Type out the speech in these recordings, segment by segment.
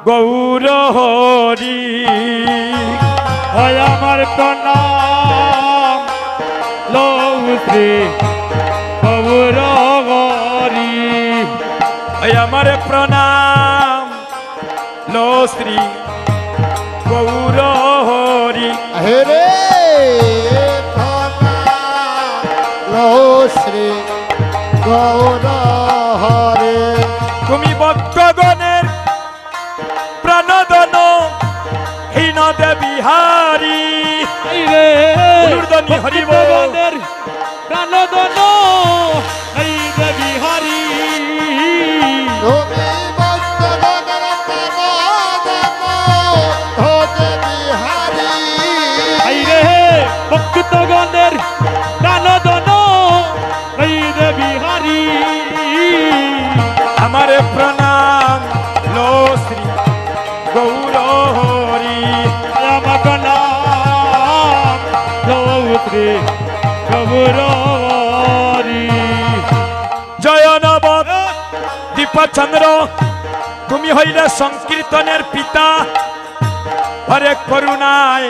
গৌর হরি। হয় আমার প্রণাম লৌ শ্রী গৌর হরি। হয় আমার প্রণাম লো শ্রী গৌর হরি। হেরে লো শ্রী গৌর হরে। তুমি ভক্তগণের প্রাণদন হীন দেবিহারী। রে ঊর্ধ্বনি হরি বল। ভক্তগণের প্রাণদন হরি দেবী হরি। তুমি ভক্তগণের প্রাণদান হতে বিহারী। রে ভক্তগণের প্রাণদন হরি দেবী হরি। আমারে প্রণাম লো শ্রী গৌর হরি। আমার প্রণাম লৌ শ্রী গৌর হরি। জয় নব দীপচন্দ্র তুমি হইলে সংকীর্তনের পিতা। হরে করুণায়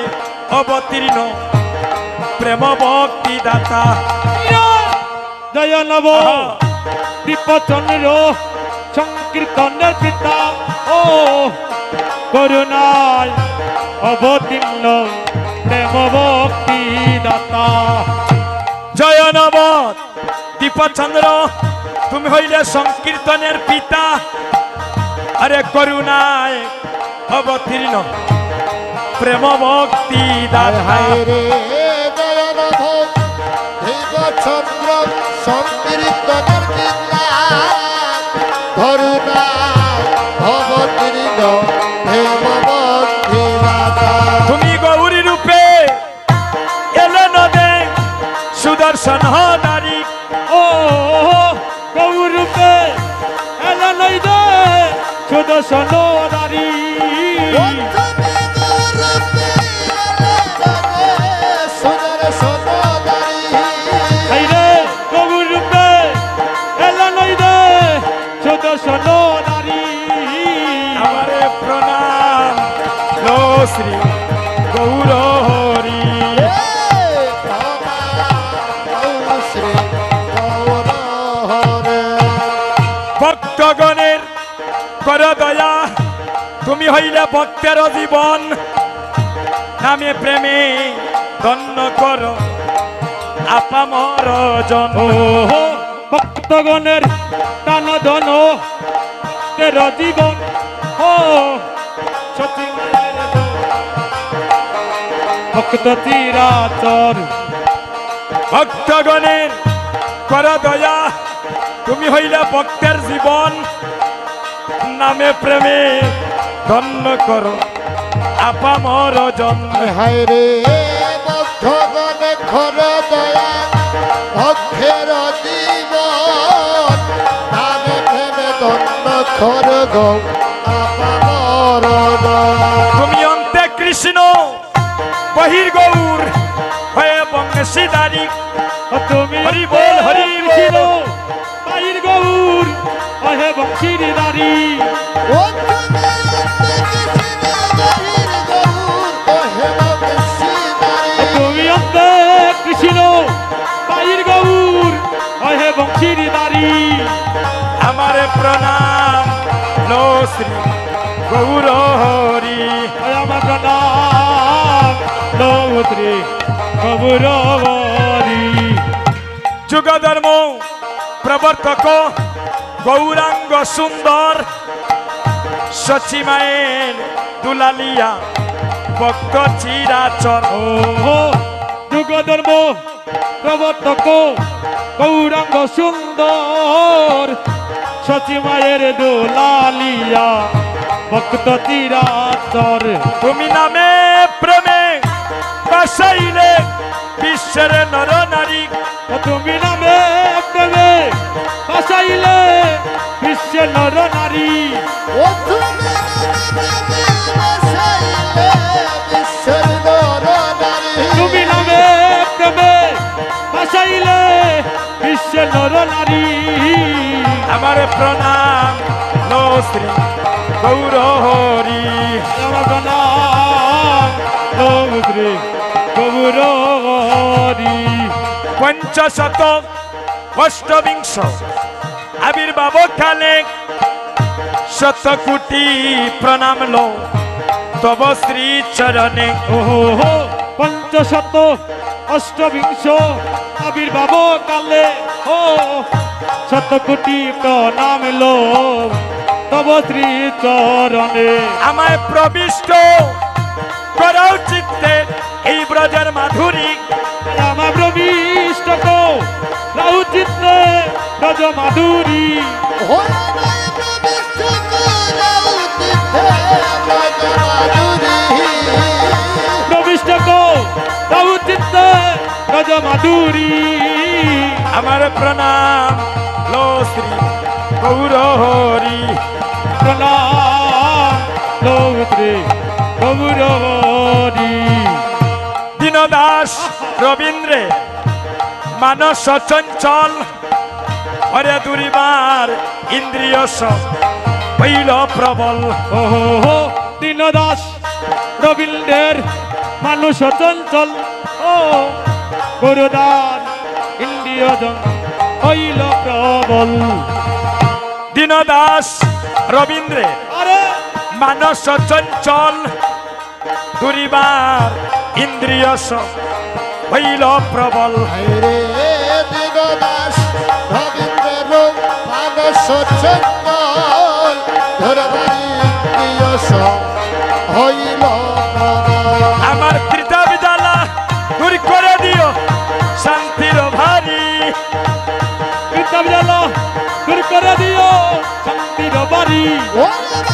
অবতীর্ণ প্রেম ভক্তি দাতা। জয় নব দীপচন্দ্র সংকীর্তনের পিতা। ও করুণায় অবতীর্ণ প্রেম ভক্তি দাতা। জয় নব দীপচন্দ্র তুমি হইলে সংকীর্তনের পিতা। হরে করুণায় অবতীর্ণ প্রেম ভক্তি দাতা। হায় রে দয়ানভ দেবচন্দ্র সংকীর্তনের পিতা। করুণা অবতীর্ণ হেম ভক্তি দাতা। তুমি গৌরী রূপে এলে নদে সুদর্শন হদারি। ও গৌরূপে এলা নই দে সুদর্শন নারী। গৌরূপে এলা নই দে সুদর্শন নারী। আমারে প্রণাম লো শ্রী গৌর হরি। শ্রী গৌর হরে। ভক্তগণের কর দয়া তুমি হইলে ভক্তের জীবন। নামে প্রেমে ধন্য কর আপামর জন। ও ভক্তগণের টান ধন তের জীবন। ও সতী মায়ের ভক্ত চিরাচর। ভক্তগণের কর দয়া তুমি হইলে ভক্তের জীবন। নামে প্রেমে ধন্য কর আপামর জন। হায় রে ভক্তগণে খর দয়া ভক্তের জীবন। নামে প্রেমে দণ্ড খর গৌ আপামর দয়া। তুমি অন্তে কৃষ্ণ বহির গৌর হয়ে বংশীদারি। তুমি হরি বল হরি ছিল বল। বাইর গৌর অহে বংশীর নারী। ও তুমি বহির গৌর ওহে বংশীধারী। তুমি অন্তে কৃষ্ণ বাইর গৌর অহে বংশীর নারী। আমারে প্রণাম লো শ্রী গৌর হরি। আমার প্রণাম লৌত্রী গৌর হরি। যুগ ধর্ম প্রবর্তক গৌরাঙ্গ সুন্দর। সচী মায়ের দুলালিয়া ভক্ত চিরাচর। ও যুগ ধর্ম প্রবর্তক গৌরাঙ্গ সুন্দর। সচী মায়ের দোলালিয়া ভক্ত চিরাচর। তুমি নামে প্রেমে বাসাইলে বিশ্বের নর নারী। তুমি নামে প্রেমে বাসাইলে বিশ্বের নর নারী। ও তুমি বসাইলে বিশ্বের নর নারী। তুমি নামে প্রেমে বাসাইলে বিশ্বের নর নারী। আমার প্রণাম লো শ্রী গৌর হরি। পঞ্চশত অষ্টবিংশ আবির্ভাব কালে শত কোটি প্রণাম লো তব শ্রী চরণে। ওহো পঞ্চশত অষ্টবিংশ আবির্ভাব কালে ও শত কোটি প্রণাম লো তব শ্রী চরণে। আমায় প্রবিষ্ট করাও চিত্তে এই ব্রজের মাধুরী। রামা প্রবিষ্ট রাউ চিত্তে ব্রজ মাধুরী। হরনায় প্রবিষ্ট করাও চিত্তে ব্রজ মাধুরী। প্রবিষ্ট রাউ চিত্তে ব্রজ মাধুরী। আমার প্রণাম লো শ্রী গৌরহরি। প্রণাম লৌত্রে গৌরহরি। দীনদাস রবীন্দ্রে মানস চঞ্চল হরে দুরিবার ইন্দ্রিয় সব হইল প্রবল। ওহো দীনদাস রবীন্দ্রের মানুষ চঞ্চল ও গুরুদান ইন্দ্রিয় জন হইল প্রবল। দীনদাস রবীন্দ্রে আরে মানস চঞ্চল দুরিবার ইন্দ্রিয় সব হইল প্রবল। রে দিনদাস রবীন্দ্র মানস চঞ্চল ধরবারি প্রিয়স হইল প্রবল। আমার ত্রিতা বিদ্যালা দূর করে দিও শান্তির ভারী। কৃতজ্ঞ দূর করে দিও শান্তির বাড়ি। ওরে